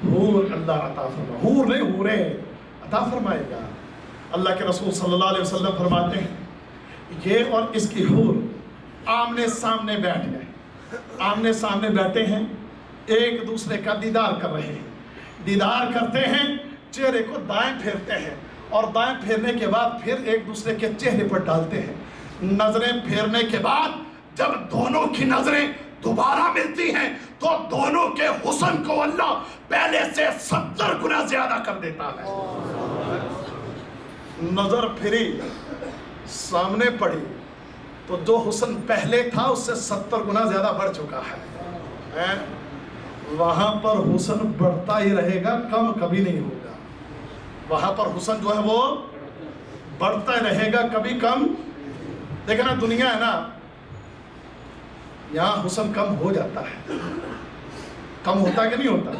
حور اللہ عطا فرمائے، حور نہیں حوریں عطا فرمائے گا۔ اللہ کے رسول صلی اللہ علیہ وسلم فرماتے ہیں یہ اور اس کی حور آمنے سامنے بیٹھ گئے، آمنے سامنے بیٹھے ہیں، ایک دوسرے کا دیدار کر رہے ہیں، دیدار کرتے ہیں، چہرے کو دائیں پھیرتے ہیں اور دائیں پھیرنے کے بعد پھر ایک دوسرے کے چہرے پر ڈالتے ہیں۔ نظریں پھیرنے کے بعد جب دونوں کی نظریں دوبارہ ملتی ہیں تو دونوں کے حسن کو اللہ پہلے سے 70 گنا زیادہ کر دیتا ہے۔ نظر پھری، سامنے پڑی تو جو حسن پہلے تھا اس سے 70 گنا زیادہ بڑھ چکا ہے۔ وہاں پر حسن بڑھتا ہی رہے گا، کم کبھی نہیں ہوگا۔ وہاں پر حسن جو ہے وہ بڑھتا ہی رہے گا، کبھی کم۔ دیکھنا دنیا ہے نا، یہاں حسن کم ہو جاتا ہے، کم ہوتا کہ نہیں ہوتا؟